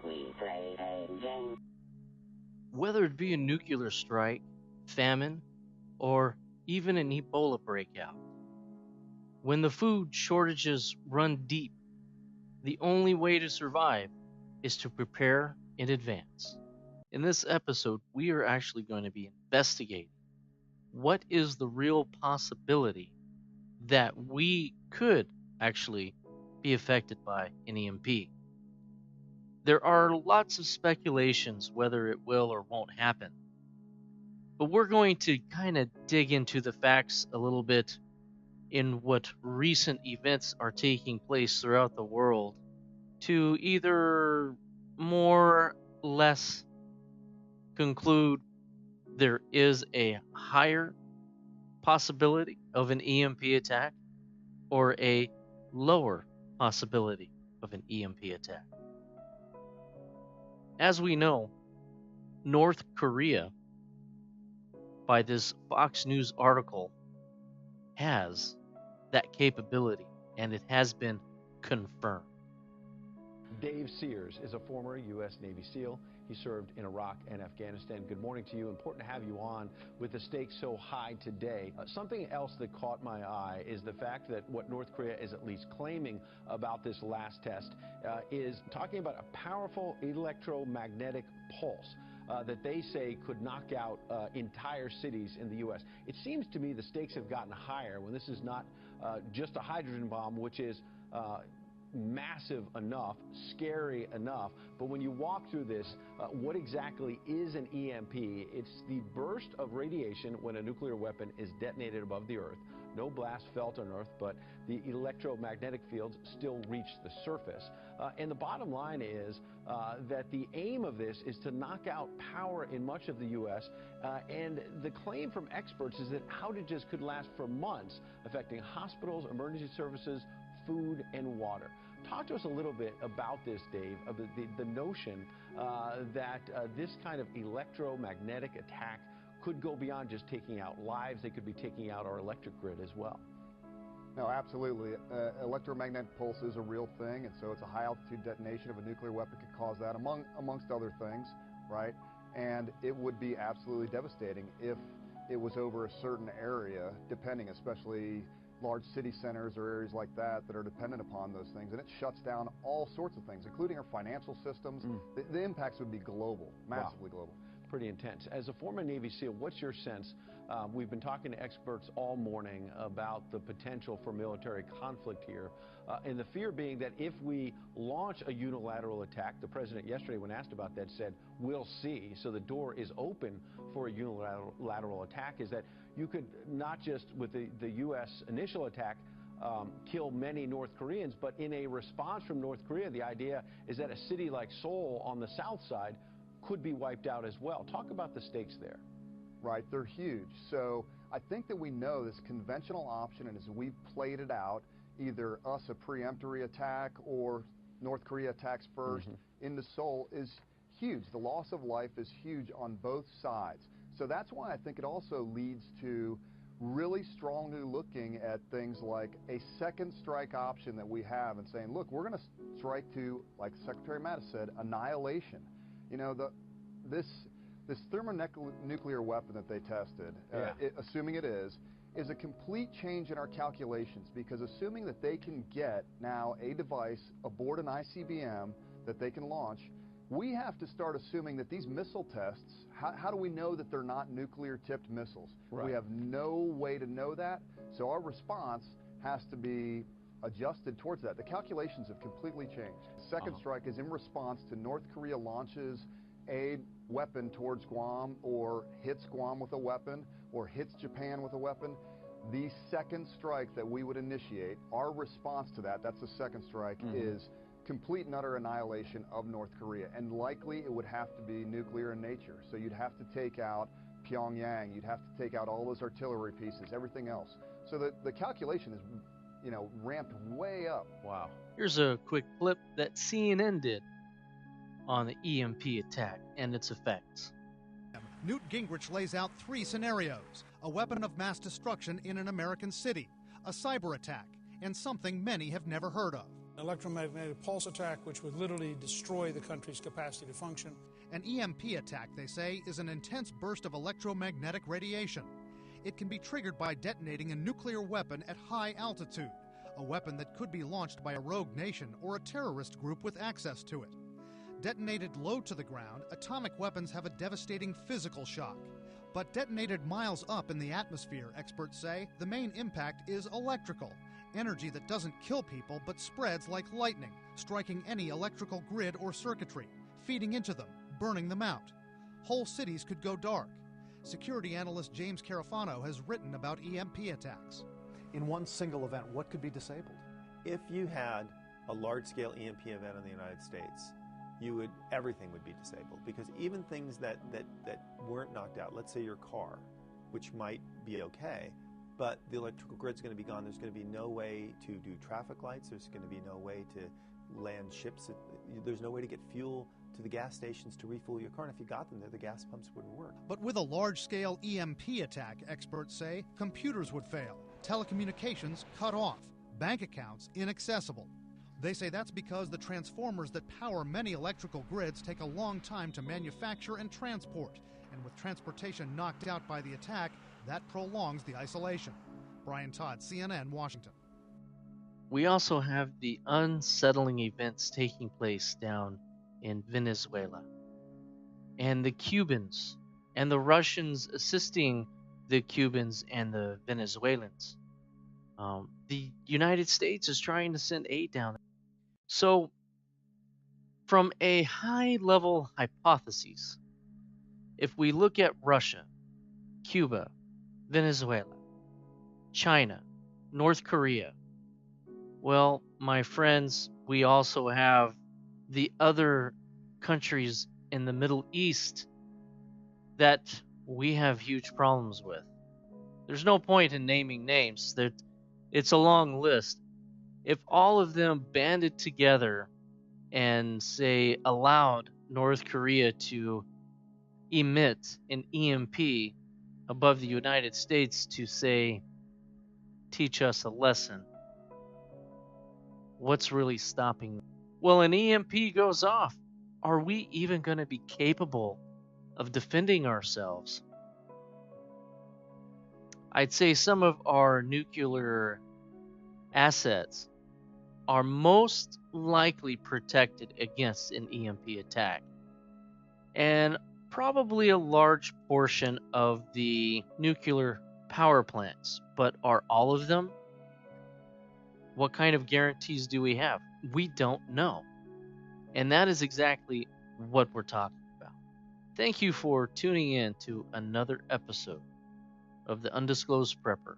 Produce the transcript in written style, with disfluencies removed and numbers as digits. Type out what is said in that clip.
we play a game. Whether it be a nuclear strike, famine, or even an Ebola breakout. When the food shortages run deep, the only way to survive is to prepare in advance. In this episode, we are actually going to be investigating what is the real possibility that we could actually be affected by an EMP. There are lots of speculations whether it will or won't happen, but we're going to kind of dig into the facts a little bit in what recent events are taking place throughout the world to either more or less conclude there is a higher possibility of an EMP attack or a lower possibility of an EMP attack. As we know, North Korea, by this Fox News article, has that capability, and it has been confirmed. Dave Sears is a former U.S. Navy SEAL. He served in Iraq and Afghanistan. Good morning to you. Important to have you on with the stakes so high today. Something else that caught my eye is the fact that what North Korea is at least claiming about this last test is talking about a powerful electromagnetic pulse that they say could knock out entire cities in the U.S. It seems to me the stakes have gotten higher when this is not just a hydrogen bomb, which is massive enough, scary enough, but when you walk through this, what exactly is an EMP? It's the burst of radiation when a nuclear weapon is detonated above the Earth. No blast felt on Earth, but the electromagnetic fields still reach the surface. And the bottom line is that the aim of this is to knock out power in much of the U.S. And the claim from experts is that outages could last for months, affecting hospitals, emergency services, food, and water. Talk to us a little bit about this, Dave, of the notion that this kind of electromagnetic attack could go beyond just taking out lives. They could be taking out our electric grid as well. No, absolutely. Electromagnetic pulse is a real thing, and so it's a high-altitude detonation of a nuclear weapon could cause that, amongst other things, right? And it would be absolutely devastating if it was over a certain area, depending, especially large city centers or areas like that are dependent upon those things, and it shuts down all sorts of things, including our financial systems. The impacts would be global, massively global. Pretty intense. As a former Navy SEAL, what's your sense? We've been talking to experts all morning about the potential for military conflict here, and the fear being that if we launch a unilateral attack, the president yesterday, when asked about that, said, we'll see, so the door is open for a unilateral attack, is that you could not just, with the U.S. initial attack, kill many North Koreans, but in a response from North Korea, the idea is that a city like Seoul on the south side could be wiped out as well. Talk about the stakes there. Right, they're huge. So I think that we know this conventional option, and as we've played it out, either us a preemptory attack or North Korea attacks first into Seoul is huge. The loss of life is huge on both sides. So that's why I think it also leads to really strongly looking at things like a second strike option that we have and saying, look, we're going to strike to, like Secretary Mattis said, annihilation. You know, this thermonuclear weapon that they tested, assuming it is a complete change in our calculations, because assuming that they can get now a device aboard an ICBM that they can launch, we have to start assuming that these missile tests, how do we know that they're not nuclear-tipped missiles? Right. We have no way to know that, so our response has to be adjusted towards that. The calculations have completely changed. Second strike is in response to North Korea launches a weapon towards Guam, or hits Guam with a weapon, or hits Japan with a weapon. The second strike that we would initiate, our response to that, that's the second strike, is complete and utter annihilation of North Korea, and likely it would have to be nuclear in nature. So you'd have to take out Pyongyang, you'd have to take out all those artillery pieces, everything else. So the calculation is, you know, ramped way up. Wow. Here's a quick clip that CNN did on the EMP attack and its effects. Newt Gingrich lays out 3 scenarios: a weapon of mass destruction in an American city, a cyber attack, and something many have never heard of. electromagnetic pulse attack, which would literally destroy the country's capacity to function. An EMP attack, they say, is an intense burst of electromagnetic radiation. It can be triggered by detonating a nuclear weapon at high altitude, a weapon that could be launched by a rogue nation or a terrorist group with access to it. Detonated low to the ground, atomic weapons have a devastating physical shock. But detonated miles up in the atmosphere, experts say, the main impact is electrical, energy that doesn't kill people but spreads like lightning, striking any electrical grid or circuitry, feeding into them, burning them out. Whole cities could go dark. Security analyst James Carafano has written about EMP attacks. In one single event, what could be disabled? If you had a large-scale EMP event in the United States, everything would be disabled, because even things that weren't knocked out, let's say your car, which might be okay, but the electrical grid's going to be gone. There's going to be no way to do traffic lights. There's going to be no way to land ships. There's no way to get fuel to the gas stations to refuel your car. And if you got them there, the gas pumps wouldn't work. But with a large-scale EMP attack, experts say, computers would fail, telecommunications cut off, bank accounts inaccessible. They say that's because the transformers that power many electrical grids take a long time to manufacture and transport. And with transportation knocked out by the attack, that prolongs the isolation. Brian Todd, CNN, Washington. We also have the unsettling events taking place down in Venezuela. And the Cubans and the Russians assisting the Cubans and the Venezuelans. The United States is trying to send aid down there. So, from a high-level hypothesis, if we look at Russia, Cuba, Venezuela, China, North Korea, well, my friends, we also have the other countries in the Middle East that we have huge problems with. There's no point in naming names. It's a long list. If all of them banded together and, say, allowed North Korea to emit an EMP above the United States to, say, teach us a lesson, what's really stopping them? Well, an EMP goes off. Are we even going to be capable of defending ourselves? I'd say some of our nuclear assets are most likely protected against an EMP attack. And probably a large portion of the nuclear power plants. But are all of them? What kind of guarantees do we have? We don't know. And that is exactly what we're talking about. Thank you for tuning in to another episode of the Undisclosed Prepper.